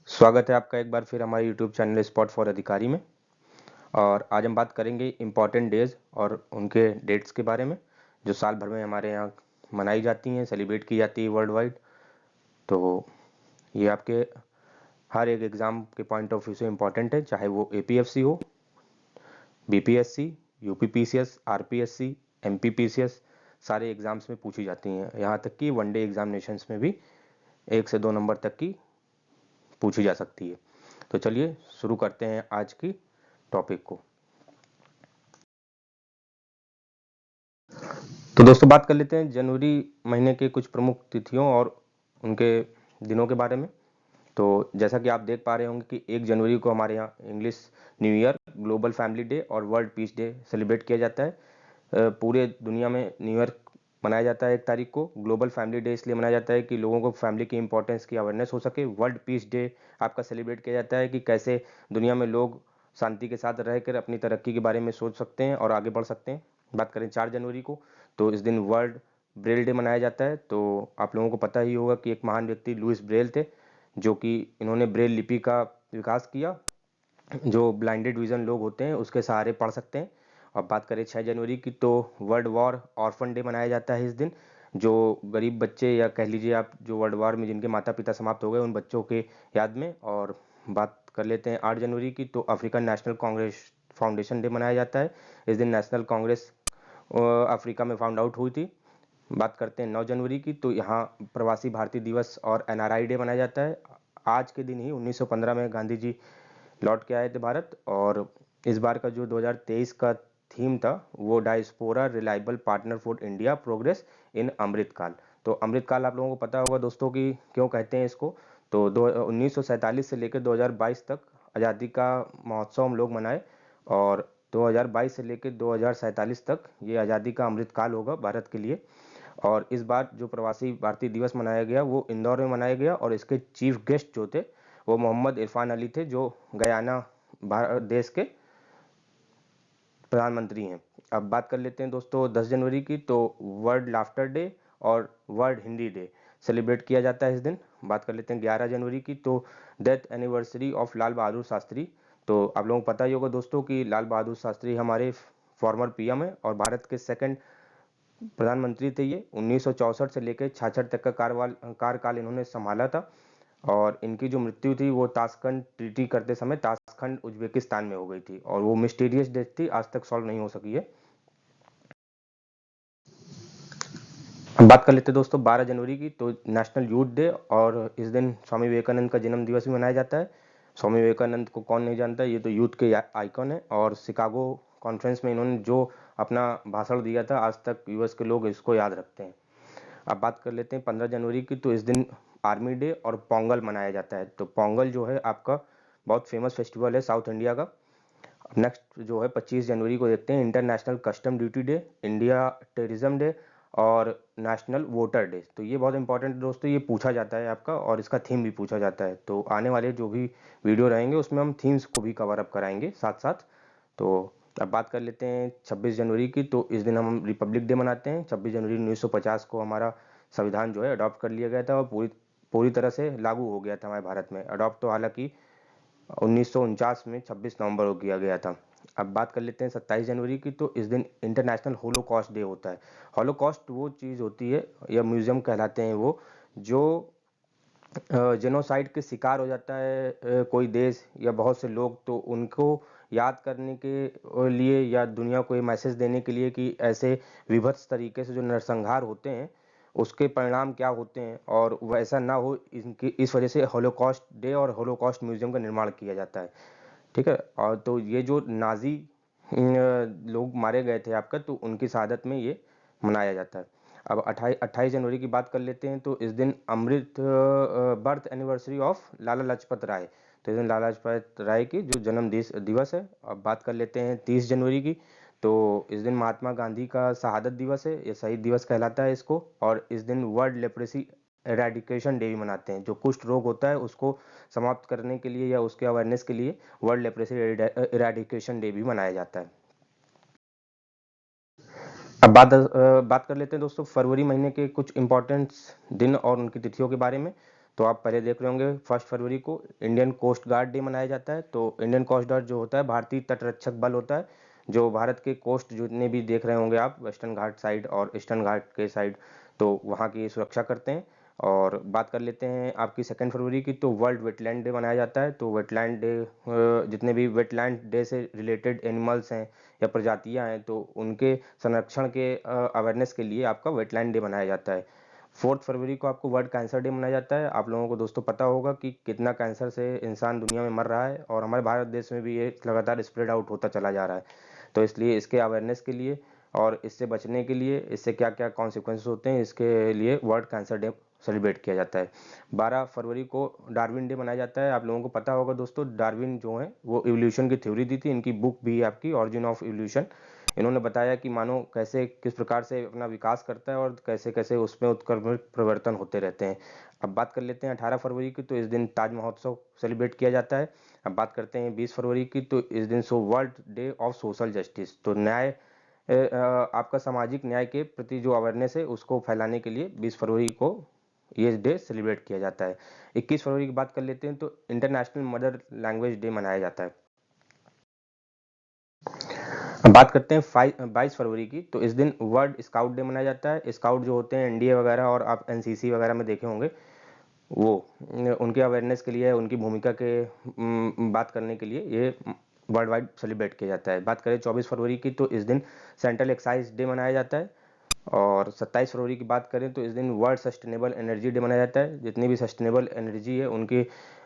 स्वागत है आपका एक बार फिर हमारे YouTube चैनल स्पॉट फॉर अधिकारी में। और आज हम बात करेंगे इम्पॉर्टेंट डेज और उनके डेट्स के बारे में जो साल भर में हमारे यहाँ मनाई जाती हैं, सेलिब्रेट की जाती है वर्ल्ड वाइड। तो ये आपके हर एक एग्ज़ाम के पॉइंट ऑफ व्यू से इम्पॉर्टेंट है, चाहे वो APFC हो, BPSC, UPPCS, RPSC, MPPCS, सारे एग्ज़ाम्स में पूछी जाती हैं। यहाँ तक कि वनडे एग्जामिनेशंस में भी 1 से 2 नंबर तक की पूछी जा सकती है। तो चलिए शुरू करते हैं आज की टॉपिक को। तो दोस्तों बात कर लेते हैं जनवरी महीने के कुछ प्रमुख तिथियों और उनके दिनों के बारे में। तो जैसा कि आप देख पा रहे होंगे कि 1 जनवरी को हमारे यहाँ English new year, global family day और वर्ल्ड पीस डे सेलिब्रेट किया जाता है। पूरे दुनिया में न्यू ईयर मनाया जाता है 1 तारीख को। ग्लोबल फैमिली डे इसलिए मनाया जाता है कि लोगों को फैमिली की इंपॉर्टेंस की अवेयरनेस हो सके। वर्ल्ड पीस डे आपका सेलिब्रेट किया जाता है कि कैसे दुनिया में लोग शांति के साथ रहकर अपनी तरक्की के बारे में सोच सकते हैं और आगे बढ़ सकते हैं। बात करें 4 जनवरी को, तो इस दिन वर्ल्ड ब्रेल डे मनाया जाता है। तो आप लोगों को पता ही होगा कि एक महान व्यक्ति लुइस ब्रेल थे, जो कि इन्होंने ब्रेल लिपि का विकास किया, जो ब्लाइंडेड विजन लोग होते हैं उसके सहारे पढ़ सकते हैं। और बात करें 6 जनवरी की, तो वर्ल्ड वॉर ऑर्फन डे मनाया जाता है इस दिन। जो गरीब बच्चे या कह लीजिए आप जो वर्ल्ड वॉर में जिनके माता पिता समाप्त हो गए, उन बच्चों के याद में। और बात कर लेते हैं 8 जनवरी की, तो African national Congress foundation day मनाया जाता है। इस दिन नेशनल कांग्रेस अफ्रीका में फाउंड आउट हुई थी। बात करते हैं 9 जनवरी की, तो यहाँ प्रवासी भारतीय दिवस और NRI डे मनाया जाता है। आज के दिन ही 1915 में गांधी जी लौट के आए थे भारत। और इस बार का जो 2023 का थीम था वो diaspora reliable partner for India progress in Amritkaal. तो अमृतकाल आप लोगों को पता होगा दोस्तों कि क्यों कहते हैं इसको। तो 1947 से लेकर 2022 तक आज़ादी का महोत्सव हम लोग मनाए, और 2022 से लेकर 2047 तक ये आज़ादी का अमृतकाल होगा भारत के लिए। और इस बार जो प्रवासी भारतीय दिवस मनाया गया वो इंदौर में मनाया गया, और इसके चीफ गेस्ट जो थे वो मोहम्मद इरफान अली थे, जो गयाना भारत देश के प्रधानमंत्री हैं। अब बात कर लेते हैं दोस्तों 10 जनवरी की, तो वर्ल्ड लाफ्टर डे और वर्ल्ड हिंदी डे सेलिब्रेट किया जाता है इस दिन। बात कर लेते हैं 11 जनवरी की, तो death anniversary of Lal Bahadur Shastri. तो आप लोगों को पता ही होगा दोस्तों कि लाल बहादुर शास्त्री हमारे फॉर्मर PM है और भारत के सेकंड प्रधानमंत्री थे। ये 1964 से लेकर 66 तक का कार्यकाल इन्होंने संभाला था। और इनकी जो मृत्यु थी वो ताशकंद ट्रीटी करते समय ताशकंद उज्बेकिस्तान में हो गई थी, और वो मिस्टीरियस डेथ थी, आज तक सॉल्व नहीं हो सकी है। हम बात कर लेते हैं दोस्तों 12 जनवरी की, तो नेशनल यूथ डे, और इस दिन स्वामी विवेकानंद का जन्म दिवस भी मनाया जाता है। स्वामी विवेकानंद को कौन नहीं जानता, ये तो यूथ के आइकॉन है। और शिकागो कॉन्फ्रेंस में इन्होंने जो अपना भाषण दिया था, आज तक US के लोग इसको याद रखते हैं। अब बात कर लेते हैं 15 जनवरी की, तो इस दिन आर्मी डे और पोंगल मनाया जाता है। तो पोंगल जो है आपका बहुत फेमस फेस्टिवल है साउथ इंडिया का। नेक्स्ट जो है 25 जनवरी को देखते हैं, international custom duty day, India terrorism day और नेशनल वोटर डे। तो ये बहुत इंपॉर्टेंट दोस्तों, ये पूछा जाता है आपका, और इसका थीम भी पूछा जाता है। तो आने वाले जो भी वीडियो रहेंगे उसमें हम थीम्स को भी कवर अप कराएंगे साथ साथ। तो अब बात कर लेते हैं 26 जनवरी की, तो इस दिन हम रिपब्लिक डे मनाते हैं। 26 जनवरी 1950 को हमारा संविधान जो है अडॉप्ट कर लिया गया था, और पूरी पूरी तरह से लागू हो गया था हमारे भारत में। अडॉप्ट तो हालांकि 1949 में 26 नवंबर को किया गया था। अब बात कर लेते हैं 27 जनवरी की, तो इस दिन इंटरनेशनल होलोकॉस्ट डे होता है। होलोकॉस्ट वो चीज़ होती है या म्यूजियम कहलाते हैं वो, जो जेनोसाइड के शिकार हो जाता है कोई देश या बहुत से लोग, तो उनको याद करने के लिए या दुनिया को ये मैसेज देने के लिए कि ऐसे विभत्स तरीके से जो नरसंहार होते हैं उसके परिणाम क्या होते हैं और वैसा ना हो, इनकी इस वजह से होलोकॉस्ट डे और होलोकॉस्ट म्यूजियम का निर्माण किया जाता है। ठीक है। और तो ये जो नाजी लोग मारे गए थे आपका, तो उनकी शहादत में ये मनाया जाता है। अब 28 जनवरी की बात कर लेते हैं, तो इस दिन अमृत birth anniversary of Lala Lajpat Rai. तो इस दिन लाला लाजपत राय की जो जन्म दिवस है। अब बात कर लेते हैं 30 जनवरी की, तो इस दिन महात्मा गांधी का शहादत दिवस है, ये शहीद दिवस कहलाता है इसको। और इस दिन वर्ल्ड लेप्रेसी एराडिकेशन डे भी मनाते हैं। जो कुष्ठ रोग होता है उसको समाप्त करने के लिए या उसके अवेयरनेस के लिए वर्ल्ड लेप्रेसी इराडिकेशन डे भी मनाया जाता है। अब बात कर लेते हैं दोस्तों फरवरी महीने के कुछ इंपॉर्टेंट दिन और उनकी तिथियों के बारे में। तो आप पहले देख रहे होंगे 1 फरवरी को इंडियन कोस्ट गार्ड डे मनाया जाता है। तो इंडियन कोस्ट गार्ड जो होता है भारतीय तटरक्षक बल होता है, जो भारत के कोस्ट जितने भी देख रहे होंगे आप वेस्टर्न घाट साइड और ईस्टर्न घाट के साइड, तो वहाँ की सुरक्षा करते हैं। और बात कर लेते हैं आपकी 2 फरवरी की, तो वर्ल्ड वेटलैंड डे मनाया जाता है। तो वेटलैंड डे, जितने भी वेटलैंड डे से रिलेटेड एनिमल्स हैं या प्रजातियां हैं, तो उनके संरक्षण के अवेयरनेस के लिए आपका वेटलैंड डे मनाया जाता है। 4 फरवरी को आपको वर्ल्ड कैंसर डे मनाया जाता है। आप लोगों को दोस्तों पता होगा कि कितना कैंसर से इंसान दुनिया में मर रहा है, और हमारे भारत देश में भी ये लगातार स्प्रेड आउट होता चला जा रहा है। तो इसलिए इसके अवेयरनेस के लिए और इससे बचने के लिए, इससे क्या क्या कॉन्सिक्वेंसेस होते हैं, इसके लिए वर्ल्ड कैंसर डे सेलिब्रेट किया जाता है। 12 फरवरी को डार्विन डे मनाया जाता है। आप लोगों को पता होगा दोस्तों, डार्विन जो है वो इवोल्यूशन की थ्योरी दी थी। इनकी बुक भी है आपकी ऑरिजिन ऑफ इवोल्यूशन। इन्होंने बताया कि मानव कैसे किस प्रकार से अपना विकास करता है और कैसे कैसे उसमें उत्क्रमण परिवर्तन होते रहते हैं। अब बात कर लेते हैं 18 फरवरी की, तो इस दिन ताज महोत्सव सेलिब्रेट किया जाता है। अब बात करते हैं 20 फरवरी की, तो इस दिन world day of social justice, तो न्याय, आपका सामाजिक न्याय के प्रति जो अवेयरनेस है उसको फैलाने के लिए 20 फरवरी को ये डे सेलिब्रेट किया जाता है। 21 फरवरी की बात कर लेते हैं, तो इंटरनेशनल मदर लैंग्वेज डे मनाया जाता है। अब बात करते हैं 22 फरवरी की, तो इस दिन वर्ल्ड स्काउट डे मनाया जाता है। स्काउट जो होते हैं एनडीए वगैरह और आप एनसीसी वगैरह में देखे होंगे, वो उनके अवेयरनेस के लिए, उनकी भूमिका के बात करने के लिए ये वर्ल्ड वाइड सेलिब्रेट किया जाता है। बात करें 24 फरवरी की, तो इस दिन सेंट्रल एक्साइज डे मनाया जाता है। और 27 फरवरी की बात करें, तो इस दिन वर्ल्ड सस्टेनेबल एनर्जी डे मनाया जाता है। जितनी भी सस्टेनेबल एनर्जी है उनके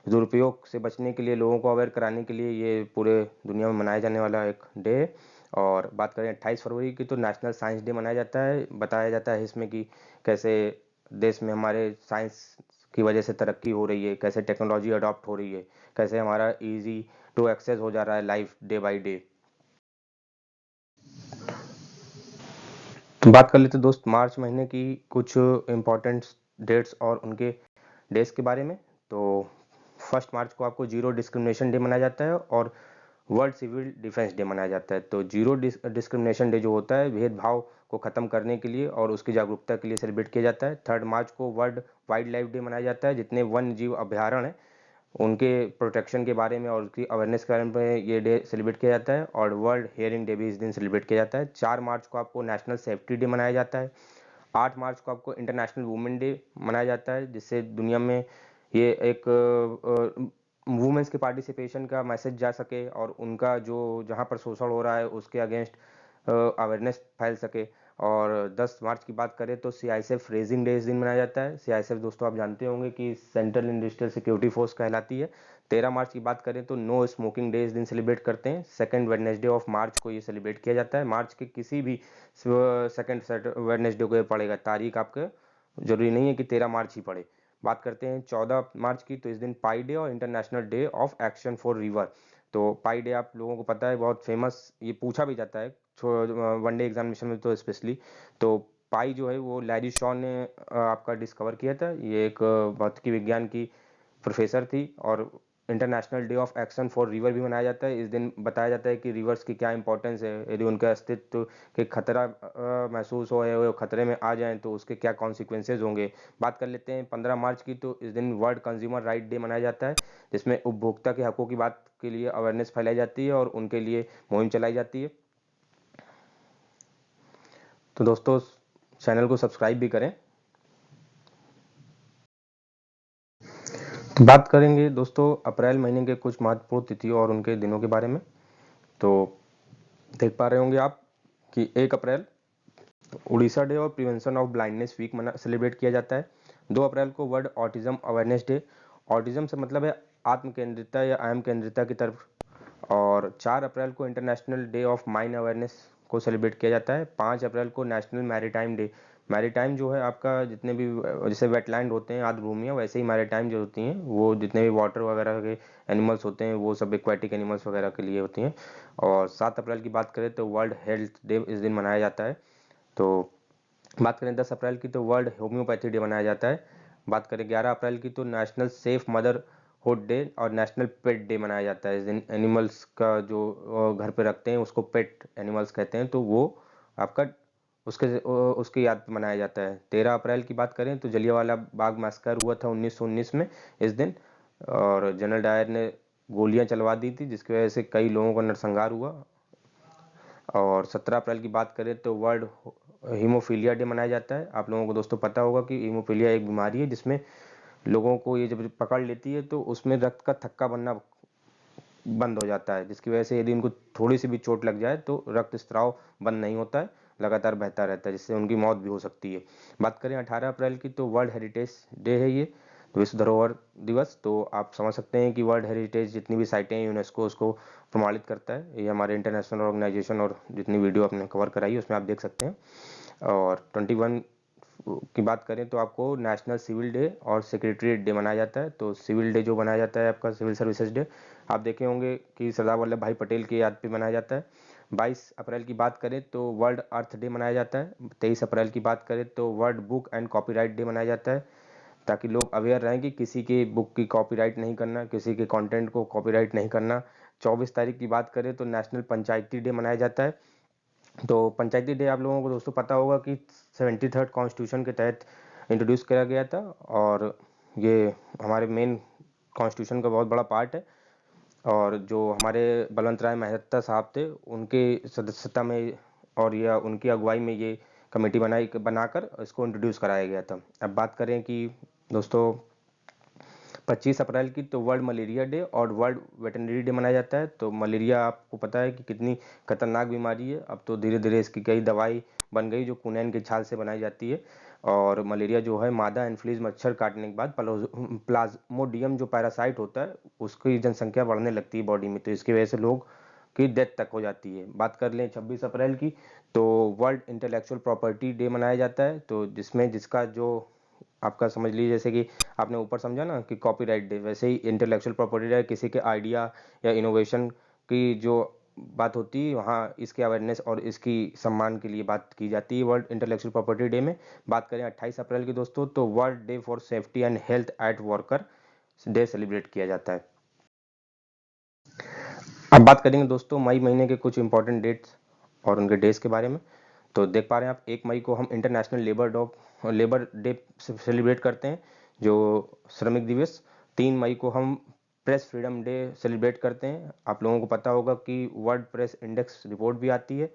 दुरुपयोग से बचने के लिए, लोगों को अवेयर कराने के लिए ये पूरे दुनिया में मनाया जाने वाला एक डे है। और बात करें 28 फरवरी की, तो नेशनल साइंस डे मनाया जाता है। बताया जाता है इसमें कि कैसे देश में हमारे साइंस की वजह से तरक्की हो रही है, कैसे टेक्नोलॉजी अडॉप्ट हो रही है, कैसे हमारा इजी टू एक्सेस हो जा रहा है लाइफ डे बाय डे। तो बात कर लेते दोस्त मार्च महीने की कुछ इम्पोर्टेंट डेट्स और उनके डेज के बारे में। तो 1 मार्च को आपको जीरो डिस्क्रिमिनेशन डे मनाया जाता है और वर्ल्ड सिविल डिफेंस डे मनाया जाता है। तो जीरो डिस्क्रिमिनेशन डे जो होता है भेदभाव को खत्म करने के लिए और उसकी जागरूकता के लिए सेलिब्रेट किया जाता है। 3 मार्च को वर्ल्ड वाइल्ड लाइफ डे मनाया जाता है। जितने वन्य जीव अभ्यारण्य हैं उनके प्रोटेक्शन के बारे में और उसकी अवेयरनेस के बारे में ये डे सेलिब्रेट किया जाता है। और वर्ल्ड हेयरिंग डे भी इस दिन सेलिब्रेट किया जाता है। 4 मार्च को आपको नेशनल सेफ्टी डे मनाया जाता है। 8 मार्च को आपको इंटरनेशनल वुमेन डे मनाया जाता है, जिससे दुनिया में ये एक वुमेन्स के पार्टिसिपेशन का मैसेज जा सके और उनका जो जहाँ पर शोषण हो रहा है उसके अगेंस्ट अवेयरनेस फैल सके। और 10 मार्च की बात करें तो सीआईएसएफ रेजिंग डे इस दिन मनाया जाता है। सीआईएसएफ दोस्तों आप जानते होंगे कि सेंट्रल इंडस्ट्रियल सिक्योरिटी फोर्स कहलाती है। 13 मार्च की बात करें तो नो स्मोकिंग डे इस दिन सेलिब्रेट करते हैं। सेकंड वेडनेसडे ऑफ मार्च को ये सेलिब्रेट किया जाता है। मार्च के किसी भी सेकंड वेडनेसडे को ये पड़ेगा, तारीख आपके जरूरी नहीं है कि 13 मार्च ही पड़े। बात करते हैं 14 मार्च की, तो इस दिन पाई डे और international day of action for river. तो पाई डे आप लोगों को पता है बहुत फेमस, ये पूछा भी जाता है वनडे एग्जामिनेशन में तो स्पेशली। तो पाई जो है वो लैरी शॉ ने आपका डिस्कवर किया था। ये एक भौतिकी विज्ञान की प्रोफेसर थी। और international day of action for river भी मनाया जाता है। इस दिन बताया जाता है कि रिवर्स की क्या इंपॉर्टेंस है, यदि उनके अस्तित्व के खतरा महसूस हो या वो खतरे में आ जाएं तो उसके क्या कॉन्सिक्वेंसेज होंगे। बात कर लेते हैं 15 मार्च की, तो इस दिन वर्ल्ड कंज्यूमर राइट डे मनाया जाता है, जिसमें उपभोक्ता के हकों की बात के लिए अवेयरनेस फैलाई जाती है और उनके लिए मुहिम चलाई जाती है। तो दोस्तों चैनल को सब्सक्राइब भी करें। तो बात करेंगे दोस्तों अप्रैल महीने के कुछ महत्वपूर्ण तिथियों और उनके दिनों के बारे में। तो देख पा रहे होंगे आप कि 1 अप्रैल उड़ीसा डे और प्रिवेंशन ऑफ ब्लाइंडनेस वीक मना सेलिब्रेट किया जाता है। 2 अप्रैल को world autism awareness day, autism से मतलब है आत्म केंद्रिता या अहम केंद्रिता की तरफ। और 4 अप्रैल को international day of mine awareness को सेलिब्रेट किया जाता है। 5 अप्रैल को नेशनल मैरीटाइम डे, मैरीटाइम जो है आपका जितने भी जैसे वेटलैंड होते हैं आद्र भूमियाँ, वैसे ही मैरीटाइम जो होती हैं वो जितने भी वाटर वगैरह के एनिमल्स होते हैं वो सब एक्वाटिक एनिमल्स वगैरह के लिए होती हैं। और 7 अप्रैल की बात करें तो वर्ल्ड हेल्थ डे इस दिन मनाया जाता है। तो बात करें 10 अप्रैल की, तो वर्ल्ड होम्योपैथी डे मनाया जाता है। बात करें 11 अप्रैल की, तो नेशनल सेफ मदरहुड डे और नेशनल पेट डे मनाया जाता है। इस दिन एनिमल्स का जो घर पे रखते हैं उसको पेट एनिमल्स कहते हैं, तो वो आपका उसकी याद पे मनाया जाता है। 13 अप्रैल की बात करें तो जलियांवाला बाग मैसेकर हुआ था 1919 में इस दिन, और जनरल डायर ने गोलियां चलवा दी थी जिसकी वजह से कई लोगों का नरसंहार हुआ। और 17 अप्रैल की बात करें तो वर्ल्ड हीमोफीलिया डे मनाया जाता है। आप लोगों को दोस्तों पता होगा कि हीमोफीलिया एक बीमारी है जिसमें लोगों को ये जब पकड़ लेती है तो उसमें रक्त का थक्का बनना बंद हो जाता है, जिसकी वजह से यदि उनको थोड़ी सी भी चोट लग जाए तो रक्तस्राव बंद नहीं होता है, लगातार बहता रहता है, जिससे उनकी मौत भी हो सकती है। बात करें 18 अप्रैल की तो वर्ल्ड हेरिटेज डे है ये, विश्व धरोहर दिवस। तो आप समझ सकते हैं कि वर्ल्ड हेरिटेज जितनी भी साइटें हैं यूनेस्को उसको प्रमाणित करता है। ये हमारे इंटरनेशनल ऑर्गेनाइजेशन और जितनी वीडियो आपने कवर कराई है उसमें आप देख सकते हैं। और 21 की बात करें तो आपको नेशनल सिविल डे और सेक्रेटरीट डे मनाया जाता है। तो सिविल डे जो मनाया जाता है आपका सिविल सर्विसेज डे, आप देखे होंगे कि सरदार वल्लभ भाई पटेल की याद पे मनाया जाता है। 22 अप्रैल की बात करें तो वर्ल्ड अर्थ डे मनाया जाता है। 23 अप्रैल की बात करें तो world book and copyright day मनाया जाता है, ताकि लोग अवेयर रहें कि किसी के बुक की कॉपीराइट नहीं करना, किसी के कंटेंट को कॉपीराइट नहीं करना। 24 तारीख की बात करें तो नेशनल पंचायती डे मनाया जाता है। तो पंचायती डे आप लोगों को दोस्तों पता होगा कि 73rd कॉन्स्टिट्यूशन के तहत इंट्रोड्यूस किया गया था, और ये हमारे मेन कॉन्स्टिट्यूशन का बहुत बड़ा पार्ट है। और जो हमारे बलवंत राय मेहता साहब थे उनके सदस्यता में और या उनकी अगुवाई में ये कमेटी बनाकर इसको इंट्रोड्यूस कराया गया था। अब बात करें कि दोस्तों 25 अप्रैल की तो वर्ल्ड मलेरिया डे और वर्ल्ड वेटरनरी डे मनाया जाता है। तो मलेरिया आपको पता है कि कितनी खतरनाक बीमारी है, अब तो धीरे धीरे इसकी कई दवाई बन गई जो कुनैन की छाल से बनाई जाती है। और मलेरिया जो है मादा एनफ्लूएंजा मच्छर काटने के बाद प्लाज्मोडियम जो पैरासाइट होता है उसकी जनसंख्या बढ़ने लगती है बॉडी में, तो इसकी वजह से लोग की डेथ तक हो जाती है। बात कर लें 26 अप्रैल की तो वर्ल्ड इंटेलेक्चुअल प्रॉपर्टी डे मनाया जाता है। तो जिसमें जिसका जो आपका समझ लीजिए जैसे कि आपने ऊपर समझा ना कि कॉपीराइट डे, वैसे ही इंटेलेक्चुअल प्रॉपर्टी डे किसी के आइडिया या इनोवेशन की जो बात होती है वहाँ इसके अवेयरनेस और इसकी सम्मान के लिए बात की जाती है वर्ल्ड इंटेलेक्चुअल प्रॉपर्टी डे में। बात करें 28 अप्रैल की दोस्तों तो world day for safety and health at worker day celebrate किया जाता है। अब बात करेंगे दोस्तों मई महीने के कुछ इंपॉर्टेंट डेट्स और उनके डेज के बारे में। तो देख पा रहे हैं आप 1 मई को हम इंटरनेशनल लेबर डे सेलिब्रेट करते हैं, जो श्रमिक दिवस। 3 मई को हम प्रेस फ्रीडम डे सेलिब्रेट करते हैं। आप लोगों को पता होगा कि वर्ल्ड प्रेस इंडेक्स रिपोर्ट भी आती है,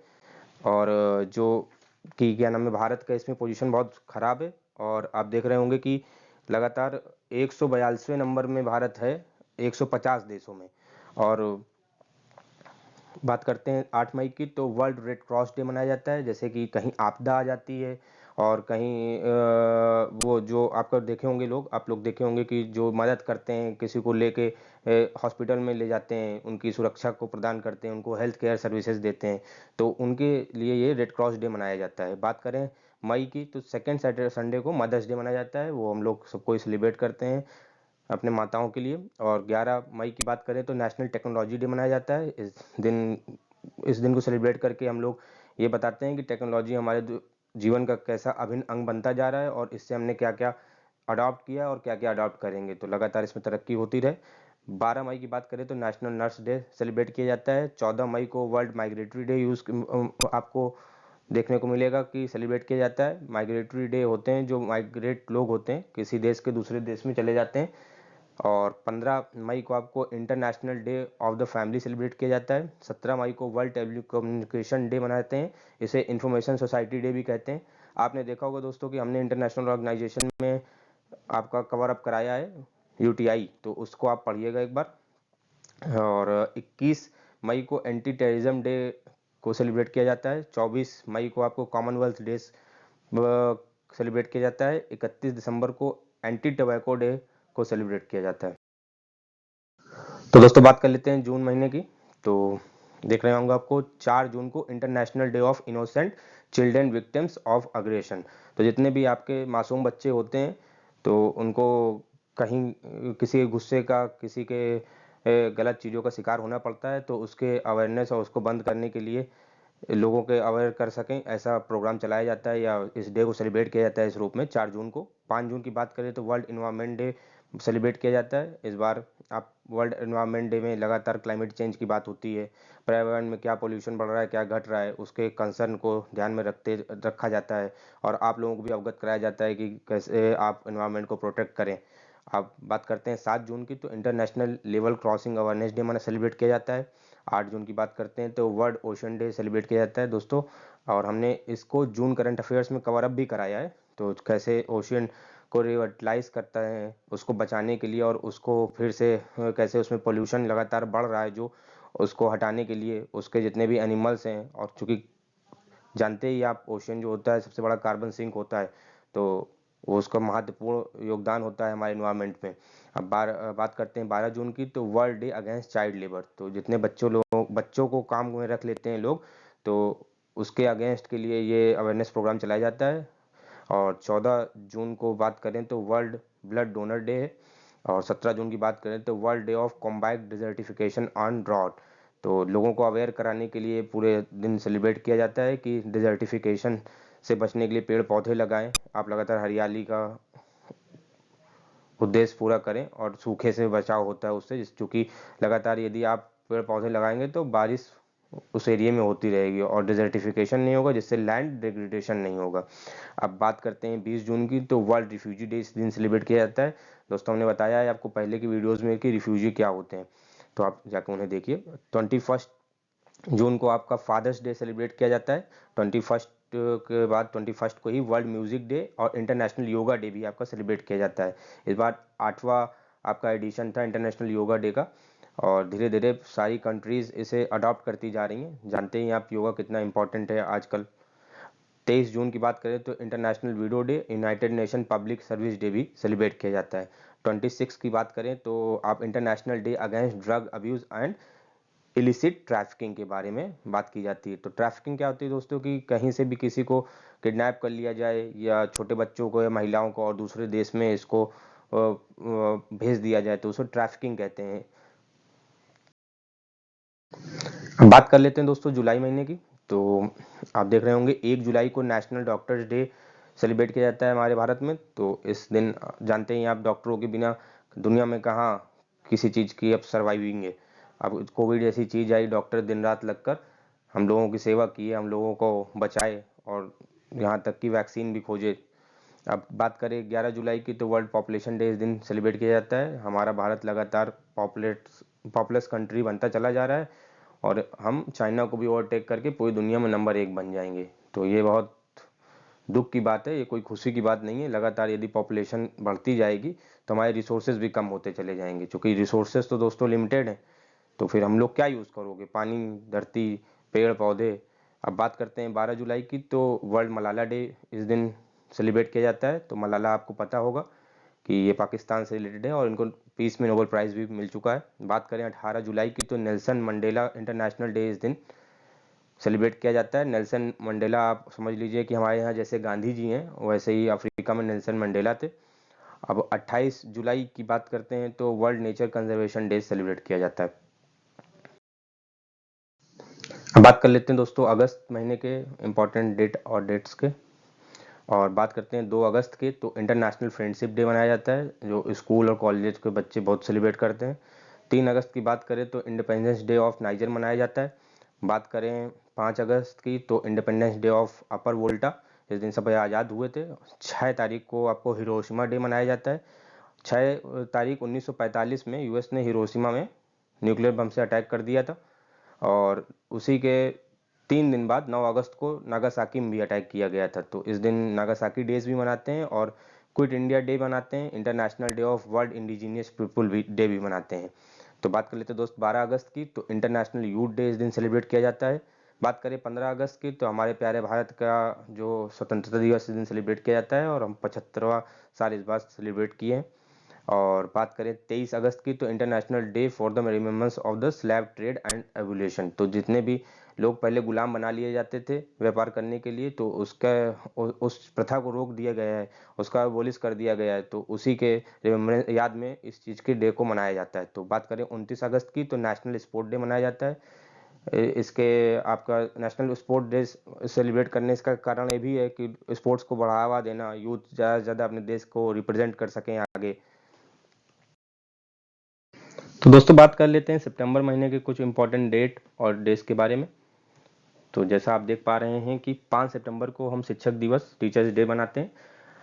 और जो कि क्या नाम है भारत का इसमें पोजीशन बहुत खराब है, और आप देख रहे होंगे कि लगातार 142वें नंबर में भारत है 150 देशों में। और बात करते हैं 8 मई की तो वर्ल्ड रेड क्रॉस डे मनाया जाता है। जैसे कि कहीं आपदा आ जाती है और कहीं वो जो आपका देखे होंगे लोग आप लोग देखे होंगे कि जो मदद करते हैं किसी को लेके हॉस्पिटल में ले जाते हैं, उनकी सुरक्षा को प्रदान करते हैं, उनको हेल्थ केयर सर्विसेज देते हैं, तो उनके लिए ये रेड क्रॉस डे मनाया जाता है। बात करें मई की तो सेकेंड सैटरडे संडे को मदर्स डे मनाया जाता है, वो हम लोग सबको सेलिब्रेट करते हैं अपने माताओं के लिए। और 11 मई की बात करें तो नेशनल टेक्नोलॉजी डे मनाया जाता है। इस दिन को सेलिब्रेट करके हम लोग ये बताते हैं कि टेक्नोलॉजी हमारे जीवन का कैसा अभिन्न अंग बनता जा रहा है और इससे हमने क्या क्या अडॉप्ट किया और क्या क्या अडॉप्ट करेंगे, तो लगातार इसमें तरक्की होती रहे। 12 मई की बात करें तो नेशनल नर्स डे सेलिब्रेट किया जाता है। 14 मई को वर्ल्ड माइग्रेटरी डे आपको देखने को मिलेगा कि सेलिब्रेट किया जाता है। माइग्रेटरी डे होते हैं जो माइग्रेट लोग होते हैं किसी देश के दूसरे देश में चले जाते हैं। और 15 मई को आपको international day of the family celebrate किया जाता है। 17 मई को वर्ल्ड टेलीकम्युनिकेशन डे मनाते हैं, इसे इंफॉर्मेशन सोसाइटी डे भी कहते हैं। आपने देखा होगा दोस्तों कि हमने इंटरनेशनल ऑर्गेनाइजेशन में आपका कवर अप कराया है यूटीआई, तो उसको आप पढ़िएगा एक बार। और 21 मई को एंटी टेररिज्म डे को सेलिब्रेट किया जाता है। 24 मई को आपको कॉमनवेल्थ डे सेलिब्रेट किया जाता है। 31 दिसंबर को एंटी टोबैको डे को सेलिब्रेट किया जाता है। तो दोस्तों बात कर लेते हैं जून महीने की। तो देख रहे होंगे आपको 4 जून को international day of innocent children victims of aggression. तो जितने भी आपके मासूम बच्चे होते हैं तो उनको कहीं किसी के गुस्से का किसी के गलत चीज़ों का शिकार होना पड़ता है, तो उसके अवेयरनेस और उसको बंद करने के लिए लोगों के अवेयर कर सकें ऐसा प्रोग्राम चलाया जाता है या इस डे को सेलिब्रेट किया जाता है इस रूप में 4 जून को। 5 जून की बात करें तो वर्ल्ड इन्वायरमेंट डे सेलिब्रेट किया जाता है। इस बार आप वर्ल्ड एनवायरनमेंट डे में लगातार क्लाइमेट चेंज की बात होती है, पर्यावरण में क्या पोल्यूशन बढ़ रहा है, क्या घट रहा है, उसके कंसर्न को ध्यान में रखा जाता है और आप लोगों को भी अवगत कराया जाता है कि कैसे आप एनवायरनमेंट को प्रोटेक्ट करें। आप बात करते हैं 7 जून की, तो international level crossing awareness day माना सेलिब्रेट किया जाता है। 8 जून की बात करते हैं तो वर्ल्ड ओशन डे सेलिब्रेट किया जाता है दोस्तों, और हमने इसको जून करंट अफेयर्स में कवर अप भी कराया है। तो कैसे ओशियन को रिवर्टलाइज करता है उसको बचाने के लिए, और उसको फिर से कैसे उसमें पोल्यूशन लगातार बढ़ रहा है, जो उसको हटाने के लिए उसके जितने भी एनिमल्स हैं, और चूंकि जानते ही आप ओशियन जो होता है सबसे बड़ा कार्बन सिंक होता है, तो वो उसका महत्वपूर्ण योगदान होता है हमारे इन्वायरमेंट में। अब बात करते हैं 12 जून की, तो world day against child labour. तो जितने बच्चों को काम में रख लेते हैं लोग, तो उसके अगेंस्ट के लिए ये अवेयरनेस प्रोग्राम चलाया जाता है। और 14 जून को बात करें तो वर्ल्ड ब्लड डोनर डे है। और 17 जून की बात करें तो world day of combat desertification on drought. तो लोगों को अवेयर कराने के लिए पूरे दिन सेलिब्रेट किया जाता है कि डिजर्टिफिकेशन से बचने के लिए पेड़ पौधे लगाएं, आप लगातार हरियाली का उद्देश्य पूरा करें, और सूखे से बचाव होता है उससे, चूँकि लगातार यदि आप पेड़ पौधे लगाएंगे तो बारिश उस एरिया में होती रहेगी और डिजर्टिफिकेशन नहीं होगा, जिससे लैंड डिग्रेडेशन नहीं होगा। अब बात करते हैं 20 जून की, तो वर्ल्ड रिफ्यूजी डे इस दिन सेलिब्रेट किया जाता है। दोस्तों हमने बताया है आपको पहले की वीडियोज़ में कि रिफ्यूजी क्या होते हैं, तो आप जाकर उन्हें देखिए। 21 जून को आपका फादर्स डे सेलिब्रेट किया जाता है। 21 के बाद 21 को ही वर्ल्ड म्यूजिक डे और इंटरनेशनल योगा डे भी आपका सेलिब्रेट किया जाता है। इस बार 8वां आपका एडिशन था इंटरनेशनल योगा डे का, और धीरे धीरे सारी कंट्रीज इसे अडॉप्ट करती जा रही हैं। जानते ही आप योगा कितना इंपॉर्टेंट है आजकल। 23 जून की बात करें तो international video day, United nation public service day भी सेलिब्रेट किया जाता है। 26 की बात करें तो आप international day against drug abuse and illicit trafficking के बारे में बात की जाती है। तो ट्रैफिकिंग क्या होती है दोस्तों, कि कहीं से भी किसी को किडनैप कर लिया जाए, या छोटे बच्चों को या महिलाओं को और दूसरे देश में इसको भेज दिया जाए, तो उसको ट्रैफिकिंग कहते हैं। अब बात कर लेते हैं दोस्तों जुलाई महीने की। तो आप देख रहे होंगे 1 जुलाई को नेशनल डॉक्टर्स डे सेलिब्रेट किया जाता है हमारे भारत में। तो इस दिन जानते ही आप डॉक्टरों के बिना दुनिया में कहाँ किसी चीज़ की अब सर्वाइविंग है। अब कोविड जैसी चीज़ आई, डॉक्टर दिन रात लगकर हम लोगों की सेवा की है, हम लोगों को बचाए, और यहाँ तक कि वैक्सीन भी खोजे। अब बात करें 11 जुलाई की, तो वर्ल्ड पॉपुलेशन डे इस दिन सेलिब्रेट किया जाता है। हमारा भारत लगातार पॉपुलस कंट्री बनता चला जा रहा है, और हम चाइना को भी ओवरटेक करके पूरी दुनिया में नंबर 1 बन जाएंगे। तो ये बहुत दुख की बात है, ये कोई खुशी की बात नहीं है। लगातार यदि पॉपुलेशन बढ़ती जाएगी तो हमारे रिसोर्सेज भी कम होते चले जाएंगे, क्योंकि रिसोर्सेज तो दोस्तों लिमिटेड हैं। तो फिर हम लोग क्या यूज़ करोगे, पानी, धरती, पेड़ पौधे। अब बात करते हैं 12 जुलाई की, तो वर्ल्ड मलाला डे इस दिन सेलिब्रेट किया जाता है। तो मलाला आपको पता होगा कि ये पाकिस्तान से रिलेटेड है, और इनको पीस में नोबेल प्राइज़ भी मिल चुका है। बात करें 18 जुलाई की, तो नेल्सन मंडेला इंटरनेशनल डे इस दिन सेलिब्रेट किया जाता है। नेल्सन मंडेला आप समझ लीजिए कि हमारे यहाँ जैसे गांधी जी हैं, वैसे ही अफ्रीका में नेल्सन मंडेला थे। अब 28 जुलाई की बात करते हैं तो world nature conservation day celebrate किया जाता है। अब बात कर लेते हैं दोस्तों अगस्त महीने के इम्पोर्टेंट डेट्स के, और बात करते हैं 2 अगस्त के, तो इंटरनेशनल फ्रेंडशिप डे मनाया जाता है, जो स्कूल और कॉलेज के बच्चे बहुत सेलिब्रेट करते हैं। 3 अगस्त की बात करें तो इंडिपेंडेंस डे ऑफ नाइजर मनाया जाता है। बात करें 5 अगस्त की, तो इंडिपेंडेंस डे ऑफ अपर वोल्टा, इस दिन सब आज़ाद हुए थे। 6 तारीख को आपको हिरोशिमा डे मनाया जाता है। 6 तारीख 1945 में यूएस ने हिरोशिमा में न्यूक्लियर बम से अटैक कर दिया था, और उसी के 3 दिन बाद 9 अगस्त को नागासाकी में भी अटैक किया गया था। तो इस दिन नागासाकी डेज भी मनाते हैं, और क्विट इंडिया डे मनाते हैं। International day of world indigenous people day भी मनाते हैं। तो बात कर लेते हैं दोस्त 12 अगस्त की, तो इंटरनेशनल यूथ डे इस दिन सेलिब्रेट किया जाता है। बात करें 15 अगस्त की, तो हमारे प्यारे भारत का जो स्वतंत्रता दिवस इस दिन सेलिब्रेट किया जाता है, और हम 75वां साल इस बार सेलिब्रेट किए हैं। और बात करें 23 अगस्त की, तो international day for the remembrance of the slave trade and evolution. तो जितने भी लोग पहले गुलाम बना लिए जाते थे व्यापार करने के लिए, तो उस प्रथा को रोक दिया गया है, उसका एबोलिश कर दिया गया है। तो उसी के रिमेम्बरेंस याद में इस चीज़ के डे को मनाया जाता है। तो बात करें 29 अगस्त की, तो नेशनल स्पोर्ट डे मनाया जाता है। इसके आपका नेशनल स्पोर्ट डे सेलिब्रेट करने इसका कारण ये भी है कि स्पोर्ट्स को बढ़ावा देना, यूथ ज़्यादा से ज़्यादा अपने देश को रिप्रेजेंट कर सकें आगे। तो दोस्तों बात कर लेते हैं सितंबर महीने के कुछ इंपॉर्टेंट डेट और डेज के बारे में। तो जैसा आप देख पा रहे हैं कि 5 सितंबर को हम शिक्षक दिवस टीचर्स डे मनाते हैं।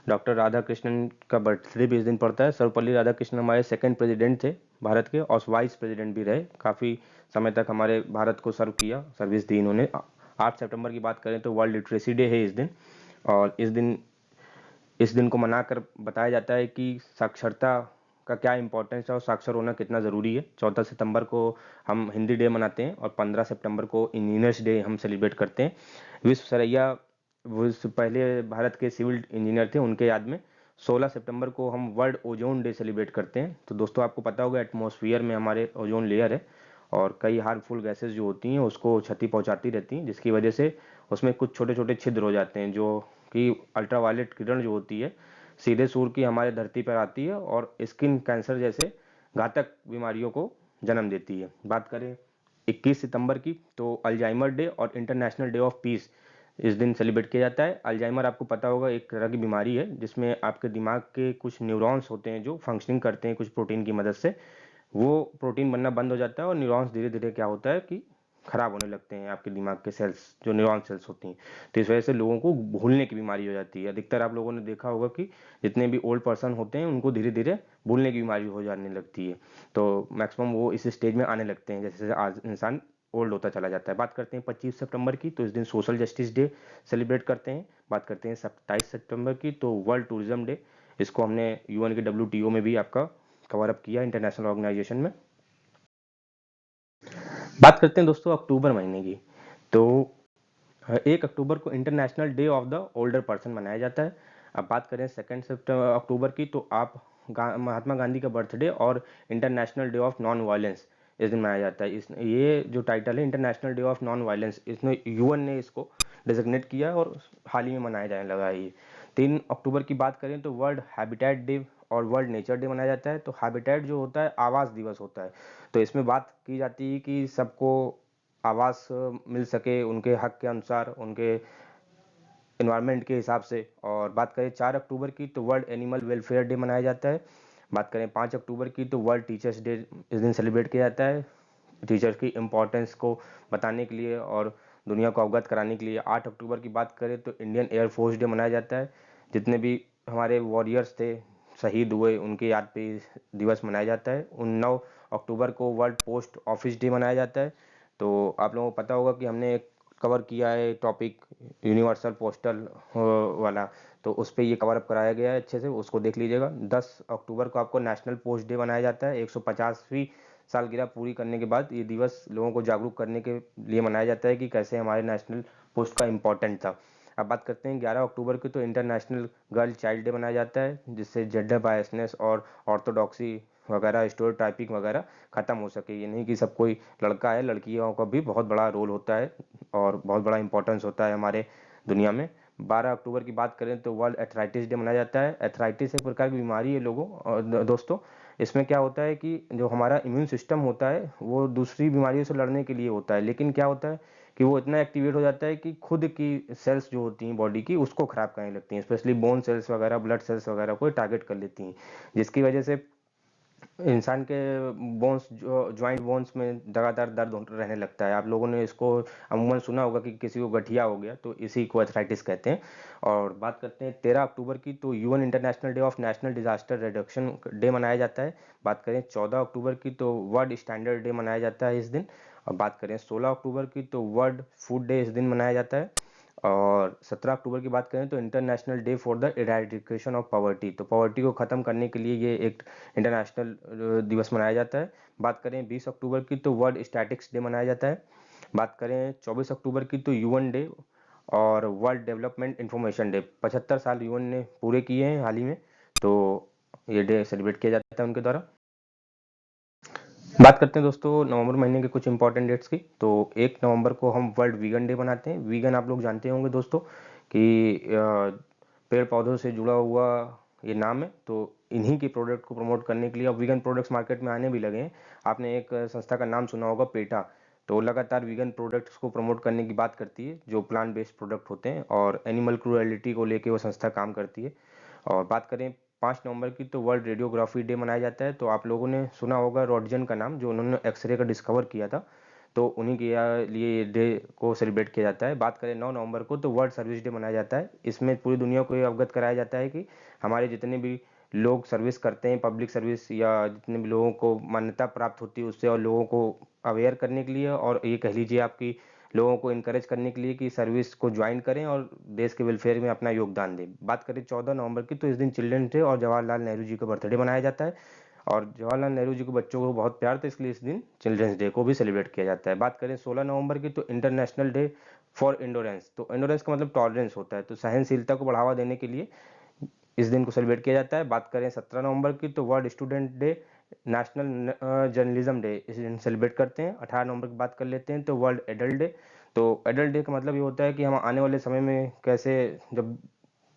डॉक्टर राधाकृष्णन का बर्थडे भी इस दिन पड़ता है। सर्वपल्ली राधाकृष्णन हमारे सेकंड प्रेसिडेंट थे भारत के, और वाइस प्रेसिडेंट भी रहे, काफ़ी समय तक हमारे भारत को सर्व किया, सर्विस दी इन्होंने। 8 सितंबर की बात करें तो वर्ल्ड लिटरेसी डे है इस दिन। और इस दिन को मनाकर बताया जाता है कि साक्षरता का क्या इंपॉर्टेंस है और साक्षर होना कितना ज़रूरी है। 14 सितंबर को हम हिंदी डे मनाते हैं, और 15 सितंबर को इंजीनियर्स डे हम सेलिब्रेट करते हैं। विश्व पहले भारत के सिविल इंजीनियर थे, उनके याद में 16 सितंबर को हम वर्ल्ड ओजोन डे सेलिब्रेट करते हैं। तो दोस्तों आपको पता होगा एटमॉस्फेयर में हमारे ओजोन लेयर है, और कई हार्मफुल गैसेस जो होती हैं उसको क्षति पहुंचाती रहती हैं, जिसकी वजह से उसमें कुछ छोटे छोटे छिद्र हो जाते हैं, जो कि अल्ट्रावायलेट किरण जो होती है सीधे सूर्य की हमारे धरती पर आती है और स्किन कैंसर जैसे घातक बीमारियों को जन्म देती है। बात करें 21 सितंबर की, तो अल्जाइमर डे और इंटरनेशनल डे ऑफ पीस इस दिन सेलिब्रेट किया जाता है। अल्जाइमर आपको पता होगा एक तरह की बीमारी है जिसमें आपके दिमाग के कुछ न्यूरॉन्स होते हैं जो फंक्शनिंग करते हैं कुछ प्रोटीन की मदद से, वो प्रोटीन बनना बंद हो जाता है और न्यूरॉन्स धीरे धीरे क्या होता है कि खराब होने लगते हैं, आपके दिमाग के सेल्स जो न्यूरॉन सेल्स होती हैं। तो इस वजह से लोगों को भूलने की बीमारी हो जाती है। अधिकतर आप लोगों ने देखा होगा कि जितने भी ओल्ड पर्सन होते हैं उनको धीरे धीरे भूलने की बीमारी हो जाने लगती है। तो मैक्सिमम वो इस स्टेज में आने लगते हैं जैसे जैसे आज इंसान ओल्ड होता चला जाता है। बात करते हैं 25 सितंबर की, तो इस दिन सोशल जस्टिस डे सेलिब्रेट करते हैं। बात करते हैं 27 सितंबर की, तो वर्ल्ड टूरिज्म डे, इसको हमने यूएन के WTO में भी आपका कवर अप किया, इंटरनेशनल ऑर्गेनाइजेशन में। बात करते हैं दोस्तों अक्टूबर महीने की, तो 1 अक्टूबर को international day of the older person मनाया जाता है। अब बात करें 2 अक्टूबर की, तो आप महात्मा गांधी का बर्थडे और international day of non violence इस दिन मनाया जाता है। इस ये जो टाइटल है international day of non violence, इसमें यूएन ने इसको डिजिग्नेट किया और हाल ही में मनाया जाने लगा है ये। 3 अक्टूबर की बात करें तो वर्ल्ड हैबिटेट डे और वर्ल्ड नेचर डे मनाया जाता है। तो हैबिटेट जो होता है आवास दिवस होता है, तो इसमें बात की जाती है कि सबको आवास मिल सके उनके हक के अनुसार, उनके इन्वायरमेंट के हिसाब से। और बात करें 4 अक्टूबर की, तो वर्ल्ड एनिमल वेलफेयर डे मनाया जाता है। बात करें 5 अक्टूबर की, तो वर्ल्ड टीचर्स डे इस दिन सेलिब्रेट किया जाता है, टीचर्स की इम्पोर्टेंस को बताने के लिए और दुनिया को अवगत कराने के लिए। 8 अक्टूबर की बात करें तो इंडियन एयरफोर्स डे मनाया जाता है, जितने भी हमारे वॉरियर्स थे शहीद हुए उनके याद पे दिवस मनाया जाता है। 9 अक्टूबर को वर्ल्ड पोस्ट ऑफिस डे मनाया जाता है। तो आप लोगों को पता होगा कि हमने एक कवर किया है टॉपिक यूनिवर्सल पोस्टल वाला, तो उस पर ये कवर अप कराया गया है, अच्छे से उसको देख लीजिएगा। 10 अक्टूबर को आपको नेशनल पोस्ट डे मनाया जाता है। 150वीं सालगिरह पूरी करने के बाद ये दिवस लोगों को जागरूक करने के लिए मनाया जाता है कि कैसे हमारे नेशनल पोस्ट का इम्पोर्टेंट था। अब बात करते हैं 11 अक्टूबर की, तो इंटरनेशनल गर्ल चाइल्ड डे मनाया जाता है, जिससे जेंडर बायसनेस और ऑर्थोडॉक्सी वगैरह स्टोरी टाइपिंग वगैरह खत्म हो सके। ये नहीं कि सब कोई लड़का है, लड़कियों का भी बहुत बड़ा रोल होता है और बहुत बड़ा इंपॉर्टेंस होता है हमारे दुनिया में। 12 अक्टूबर की बात करें तो वर्ल्ड एथराइटिस डे मनाया जाता है। एथराइटिस एक प्रकार की बीमारी है लोगों और दोस्तों, इसमें क्या होता है कि जो हमारा इम्यून सिस्टम होता है वो दूसरी बीमारियों से लड़ने के लिए होता है, लेकिन क्या होता है कि वो इतना एक्टिवेट हो जाता है कि खुद की सेल्स जो होती हैं बॉडी की उसको खराब करने लगती हैं, स्पेशली बोन सेल्स वगैरह, ब्लड सेल्स वगैरह को टारगेट कर लेती हैं, जिसकी वजह से इंसान के बोन्स जो जॉइंट बोन्स में लगातार दर्द रहने लगता है। आप लोगों ने इसको अमूमन सुना होगा कि किसी को गठिया हो गया, तो इसी को एथराइटिस कहते हैं। और बात करते हैं 13 अक्टूबर की, तो UN international day of national disaster reduction day मनाया जाता है। बात करें 14 अक्टूबर की, तो वर्ल्ड स्टैंडर्ड डे मनाया जाता है इस दिन। और बात करें 16 अक्टूबर की, तो वर्ल्ड फूड डे इस दिन मनाया जाता है। और 17 अक्टूबर की बात करें तो international day for the eradication of poverty, तो पॉवर्टी को ख़त्म करने के लिए ये एक इंटरनेशनल दिवस मनाया जाता है। बात करें 20 अक्टूबर की, तो वर्ल्ड स्टैटिक्स डे मनाया जाता है। बात करें 24 अक्टूबर की, तो यूएन डे और वर्ल्ड डेवलपमेंट इंफॉर्मेशन डे, 75 साल यूएन ने पूरे किए हैं हाल ही में, तो ये डे सेलिब्रेट किया जाता है उनके द्वारा। बात करते हैं दोस्तों नवंबर महीने के कुछ इंपॉर्टेंट डेट्स की, तो 1 नवंबर को हम वर्ल्ड वीगन डे मनाते हैं। वीगन आप लोग जानते होंगे दोस्तों कि पेड़ पौधों से जुड़ा हुआ ये नाम है, तो इन्हीं के प्रोडक्ट को प्रमोट करने के लिए अब वीगन प्रोडक्ट्स मार्केट में आने भी लगे हैं। आपने एक संस्था का नाम सुना होगा पेटा, तो लगातार वीगन प्रोडक्ट्स को प्रमोट करने की बात करती है, जो प्लांट बेस्ड प्रोडक्ट होते हैं, और एनिमल क्रूएलिटी को लेके वो संस्था काम करती है। और बात करें 5 नवंबर की तो वर्ल्ड रेडियोग्राफी डे मनाया जाता है। तो आप लोगों ने सुना होगा रॉटजन का नाम, जो उन्होंने एक्सरे का डिस्कवर किया था, तो उन्हीं के लिए ये डे को सेलिब्रेट किया जाता है। बात करें 9 नवंबर को तो वर्ल्ड सर्विस डे मनाया जाता है। इसमें पूरी दुनिया को ये अवगत कराया जाता है कि हमारे जितने भी लोग सर्विस करते हैं, पब्लिक सर्विस या जितने भी लोगों को मान्यता प्राप्त होती है उससे, और लोगों को अवेयर करने के लिए, और ये कह लीजिए आपकी लोगों को इनकरेज करने के लिए कि सर्विस को ज्वाइन करें और देश के वेलफेयर में अपना योगदान दें। बात करें 14 नवंबर की तो इस दिन चिल्ड्रन डे और जवाहरलाल नेहरू जी का बर्थडे मनाया जाता है, और जवाहरलाल नेहरू जी को बच्चों को बहुत प्यार था, इसलिए इस दिन चिल्ड्रंस डे को भी सेलिब्रेट किया जाता है। बात करें 16 नवंबर की तो इंटरनेशनल डे फॉर इंडोरेंस। तो इंडोरेंस का मतलब टॉलरेंस होता है, तो सहनशीलता को बढ़ावा देने के लिए इस दिन को सेलिब्रेट किया जाता है। बात करें 17 नवंबर की तो world student day, national journalism day इस दिन सेलिब्रेट करते हैं। 18 नवंबर की बात कर लेते हैं तो वर्ल्ड एडल्ट डे। तो एडल्ट डे का मतलब ये होता है कि हम आने वाले समय में कैसे, जब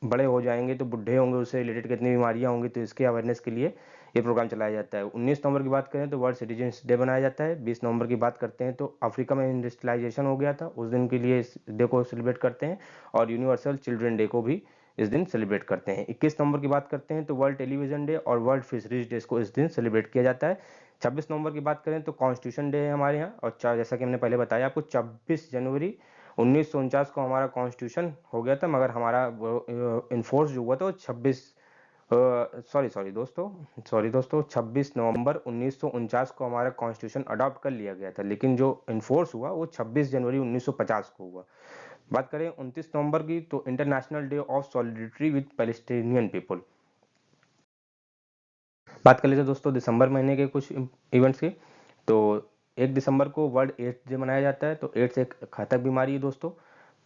बड़े हो जाएंगे तो बुढ़े होंगे, उससे रिलेटेड कितनी बीमारियां होंगी, तो इसके अवेयरनेस के लिए ये प्रोग्राम चलाया जाता है। 19 नवंबर की बात करें तो वर्ल्ड सिटीजन्स डे बनाया जाता है। 20 नवंबर की बात करते हैं तो अफ्रीका में इंडस्ट्रियलाइजेशन हो गया था, उस दिन के लिए इस डे को सेलिब्रेट करते हैं। और यूनिवर्सल चिल्ड्रन डे को भी इस दिन सेलिब्रेट करते हैं। 21 नवंबर की बात करते हैं तो वर्ल्ड टेलीविजन डे और वर्ल्ड फिशरीज डे को इस दिन सेलिब्रेट किया जाता है। 26 नवंबर की बात करें तो कॉन्स्टिट्यूशन डे है हमारे यहाँ, और जैसा कि हमने पहले बताया आपको 26 जनवरी 1949 को हमारा कॉन्स्टिट्यूशन हो गया था, मगर हमारा इन्फोर्स जो हुआ था वो 26 नवंबर 1949 को हमारा कॉन्स्टिट्यूशन अडॉप्ट कर लिया गया था, लेकिन जो इन्फोर्स हुआ वो 26 जनवरी 1950 को हुआ। बात करें 29 नवंबर की तो international day of solidarity with Palestinian people. बात कर लेते हैं दोस्तों दिसंबर महीने के कुछ इवेंट्स की। तो 1 दिसंबर को वर्ल्ड एड्स डे मनाया जाता है। तो एड्स एक घातक बीमारी है दोस्तों,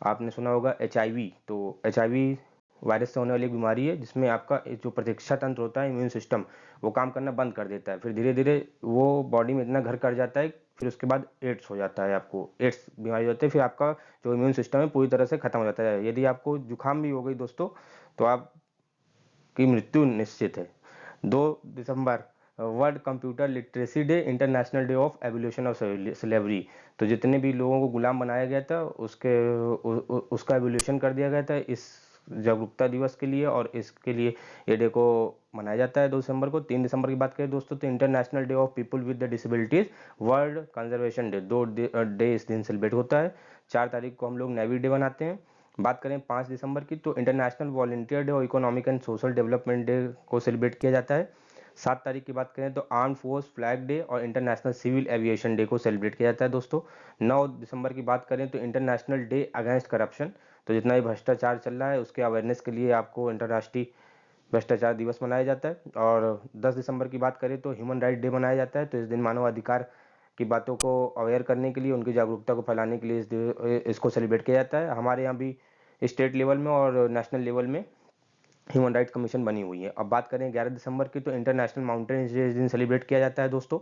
आपने सुना होगा HIV। तो HIV वायरस से होने वाली एक बीमारी है जिसमें आपका जो प्रतिरक्षा तंत्र होता है, इम्यून सिस्टम, वो काम करना बंद कर देता है। फिर धीरे धीरे वो बॉडी में इतना घर कर जाता है, फिर उसके बाद एड्स हो जाता है। आपको एड्स बीमारी होती है, फिर आपका जो इम्यून सिस्टम है पूरी तरह से खत्म हो जाता है। यदि आपको जुकाम भी हो गई दोस्तों तो आपकी मृत्यु निश्चित है। 2 दिसंबर world computer literacy day, international day of evolution of slavery. तो जितने भी लोगों को गुलाम बनाया गया था उसका एवोल्यूशन कर दिया गया था इस जागरूकता दिवस के लिए, और इसके लिए ये डे को मनाया जाता है 2 दिसंबर को। 3 दिसंबर की बात करें दोस्तों तो international day of people with the disabilities, world conservation day, 2 day इस दिन सेलिब्रेट होता है। 4 तारीख को हम लोग नेवी डे मनाते हैं। बात करें 5 दिसंबर की तो इंटरनेशनल वॉलंटियर डे और economic and social development day को सेलिब्रेट किया जाता है। 7 तारीख की बात करें तो आर्म फोर्स फ्लैग डे और इंटरनेशनल सिविल एविएशन डे को सेलिब्रेट किया जाता है दोस्तों। 9 दिसंबर की बात करें तो इंटरनेशनल डे अगेंस्ट करप्शन, तो जितना भी भ्रष्टाचार चल रहा है उसके अवेयरनेस के लिए आपको अंतर्राष्ट्रीय भ्रष्टाचार दिवस मनाया जाता है। और 10 दिसंबर की बात करें तो ह्यूमन राइट डे मनाया जाता है। तो इस दिन मानव अधिकार की बातों को अवेयर करने के लिए, उनकी जागरूकता को फैलाने के लिए इसको सेलिब्रेट किया जाता है। हमारे यहाँ भी स्टेट लेवल में और नेशनल लेवल में ह्यूमन राइट कमीशन बनी हुई है। अब बात करें 11 दिसंबर की तो इंटरनेशनल माउंटेन डे इस दिन सेलिब्रेट किया जाता है दोस्तों।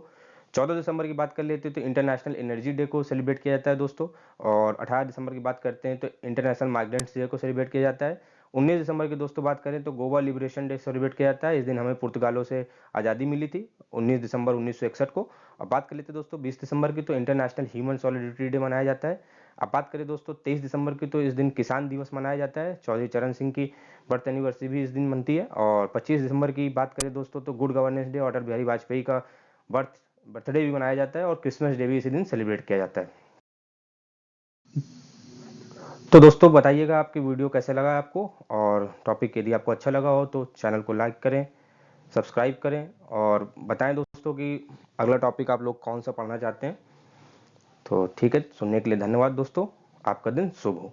14 दिसंबर की बात कर लेते हैं तो इंटरनेशनल एनर्जी डे को सेलिब्रेट किया जाता है दोस्तों। और 18 दिसंबर की बात करते हैं तो इंटरनेशनल माइग्रेंट्स डे को सेलिब्रेट किया जाता है। 19 दिसंबर की दोस्तों बात करें तो गोवा लिबरेशन डे सेलिब्रेट किया जाता है। इस दिन हमें पुर्तगालों से आज़ादी मिली थी 19 दिसंबर 1961 को। अब बात कर लेते हैं दोस्तों 20 दिसंबर की तो इंटरनेशनल ह्यूमन सॉलिडेरिटी डे मनाया जाता है। अब बात करें दोस्तों 23 दिसंबर की तो इस दिन किसान दिवस मनाया जाता है। चौधरी चरण सिंह की बर्थ एनिवर्सरी भी इस दिन बनती है। और 25 दिसंबर की बात करें दोस्तों तो गुड गवर्नेंस डे और अटल बिहारी वाजपेयी का बर्थडे भी मनाया जाता है, और क्रिसमस डे भी इसी दिन सेलिब्रेट किया जाता है। तो दोस्तों बताइएगा आपकी वीडियो कैसे लगा आपको, और टॉपिक यदि आपको अच्छा लगा हो तो चैनल को लाइक करें, सब्सक्राइब करें, और बताएं दोस्तों कि अगला टॉपिक आप लोग कौन सा पढ़ना चाहते हैं। तो ठीक है, सुनने के लिए धन्यवाद दोस्तों, आपका दिन शुभ हो।